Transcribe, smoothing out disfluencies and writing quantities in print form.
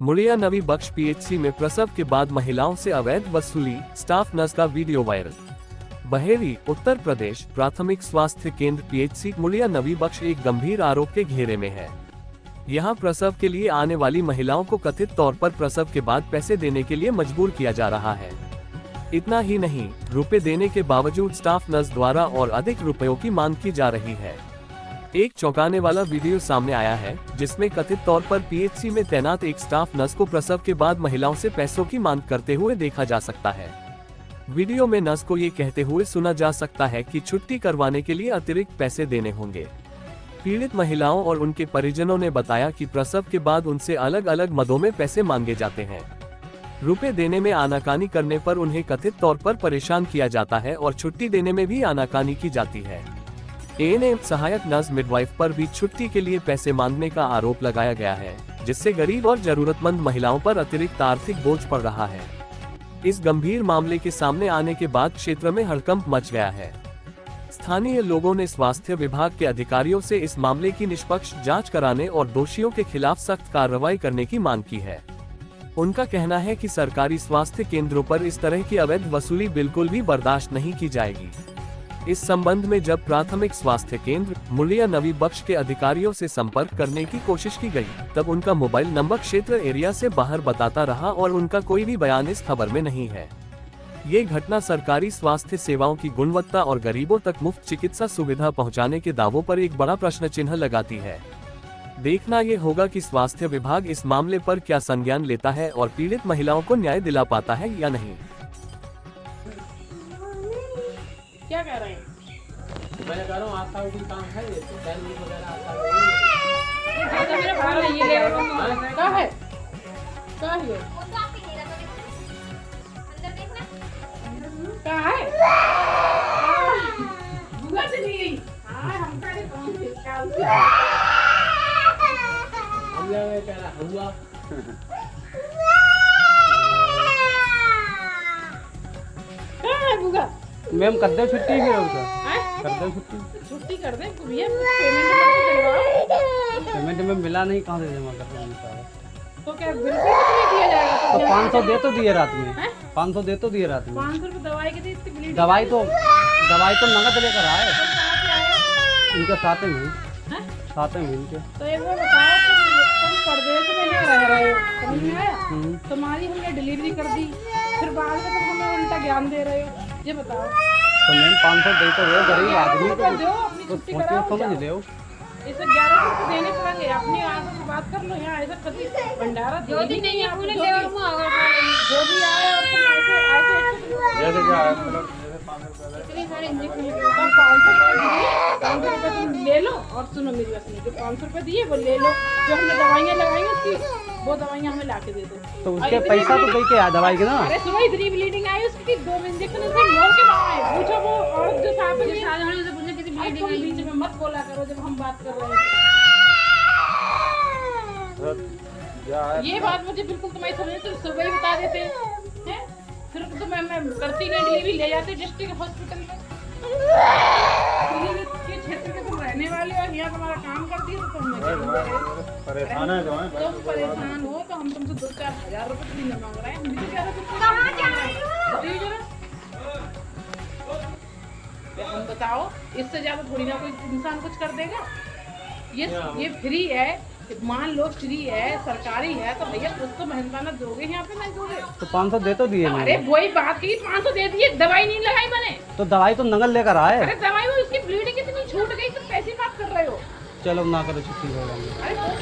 मुड़िया नवी बख्श PHC में प्रसव के बाद महिलाओं से अवैध वसूली, स्टाफ नर्स का वीडियो वायरल। बहेरी, उत्तर प्रदेश। प्राथमिक स्वास्थ्य केंद्र पीएचसी मुड़िया नवी बख्श एक गंभीर आरोप के घेरे में है। यहाँ प्रसव के लिए आने वाली महिलाओं को कथित तौर पर प्रसव के बाद पैसे देने के लिए मजबूर किया जा रहा है। इतना ही नहीं, रुपए देने के बावजूद स्टाफ नर्स द्वारा और अधिक रुपयों की मांग की जा रही है। एक चौंकाने वाला वीडियो सामने आया है, जिसमें कथित तौर पर पीएचसी में तैनात एक स्टाफ नर्स को प्रसव के बाद महिलाओं से पैसों की मांग करते हुए देखा जा सकता है। वीडियो में नर्स को ये कहते हुए सुना जा सकता है कि छुट्टी करवाने के लिए अतिरिक्त पैसे देने होंगे। पीड़ित महिलाओं और उनके परिजनों ने बताया कि प्रसव के बाद उनसे अलग अलग मदों में पैसे मांगे जाते हैं। रुपए देने में आनाकानी करने पर उन्हें कथित तौर पर परेशान किया जाता है और छुट्टी देने में भी आनाकानी की जाती है। एएनएम सहायक नर्स मिडवाइफ पर भी छुट्टी के लिए पैसे मांगने का आरोप लगाया गया है, जिससे गरीब और जरूरतमंद महिलाओं पर अतिरिक्त आर्थिक बोझ पड़ रहा है। इस गंभीर मामले के सामने आने के बाद क्षेत्र में हड़कंप मच गया है। स्थानीय लोगों ने स्वास्थ्य विभाग के अधिकारियों से इस मामले की निष्पक्ष जांच कराने और दोषियों के खिलाफ सख्त कार्रवाई करने की मांग की है। उनका कहना है कि सरकारी स्वास्थ्य केंद्रों पर इस तरह की अवैध वसूली बिल्कुल भी बर्दाश्त नहीं की जाएगी। इस संबंध में जब प्राथमिक स्वास्थ्य केंद्र मुड़िया नवी बख्श के अधिकारियों से संपर्क करने की कोशिश की गई, तब उनका मोबाइल नंबर क्षेत्र एरिया से बाहर बताता रहा और उनका कोई भी बयान इस खबर में नहीं है। ये घटना सरकारी स्वास्थ्य सेवाओं की गुणवत्ता और गरीबों तक मुफ्त चिकित्सा सुविधा पहुंचाने के दावों पर एक बड़ा प्रश्न चिन्ह लगाती है। देखना ये होगा कि स्वास्थ्य विभाग इस मामले पर क्या संज्ञान लेता है और पीड़ित महिलाओं को न्याय दिला पाता है या नहीं। क्या कह रहे हैं? मैं कह रहा हूँ आता कोई काम है ये तो सैलरी वगैरह आता है ये मेरे भाई ये ले रहा हूँ क्या है वो तो आपके नहीं रहा तो अंदर देखना क्या है बुआ से ली गई। हाँ हम सारे कौन थे क्या हम लोग कह रहा हुआ क्या है बुआ? मैम कर दो छुट्टी फिर उसका हैं? कर दो छुट्टी छुट्टी कर दे भैया पेमेंट पेमेंट में मिला नहीं, कहाँ से जमा कर रहे हैं? तो क्या बिल्कुल कुछ नहीं दिया जाएगा? तो 500 दे तो दिए रात में, हैं? 500 दे तो दिए रात में। 500 रुपए दवाई के दी इतनी ब्लीडिंग दवाई तो नगद लेकर आए इनके साथ में हैं? इनके। तो एक वो बताओ तुम परदेश में यहाँ रह रहे हो, समझ में आया? तुम्हारी हमने डिलीवरी कर दी, फिर बाद में तुम हमें उल्टा ज्ञान दे रहे हो, ये बताओ। तो मैम 500 दे तो रहे गरीब आदमी दो अपनी तो छुट्टी सोचिए कराओ समझ ले। इसे 1100 रुपये देने पड़ेंगे। अपनी आंखों से बात कर लो, यहाँ ऐसा कभी भंडारा जो भी नहीं है, जो भी आए और तुम जैसे क्या है मतलब इतने सारे इंजेक्शन लगे, तो 500 रुपये दिए, 500 रुपये तुम ले लो और सुनो मेरी बात सुनो, जो 500 रुपये दिए वो ले लो, जो हमने दवाइयाँ लगाई उसकी वो दवाइयाँ हमें ला के दे दो। तो उसके पैसा तो दे के आ दवाई के ना। अरे सुनो इतनी ब्लीडिंग आई उसकी 2 इंजेक्शन से मोड़ के मारे, पूछो वो औरत जो साहब है साधारण से पूछे कितनी ब्लीडिंग आई, बीच में मत बोला करो जब हम बात कर रहे हैं। ये बात मुझे बिल्कुल तुम्हारी समझ में, तुम सुबह ही बता देते हैं, फिर तो मैं करती नहीं डिलीवरी ले जाते डिस्ट्रिक्ट हॉस्पिटल में। के क्षेत्र के तुम रहने वाले हो, यहाँ तुम्हारा काम करती है तो तुम परेशान है। तुम परेशान हो तो हम तुमसे 2-4 हज़ार रुपये भी नहीं मांग रहे हैं, हम भी हम बताओ इससे ज्यादा थोड़ी ना कोई इंसान कुछ कर देगा। ये फ्री है, मान लो फ्री है, सरकारी है, तो भैया कुछ तो मेहनताना दोगे यहाँ पे, नहीं दोगे? तो 500 दे तो दिए। अरे वही बात की 500 दे दिए, दवाई नहीं लगाई मैंने। तो दवाई तो नगद लेकर आए। अरे दवाई में उसकी ब्लीडिंग इतनी छूट गई, तुम पैसे बात कर रहे हो। चलो ना करो छुट्टी हो जाएगी। अरे वो तो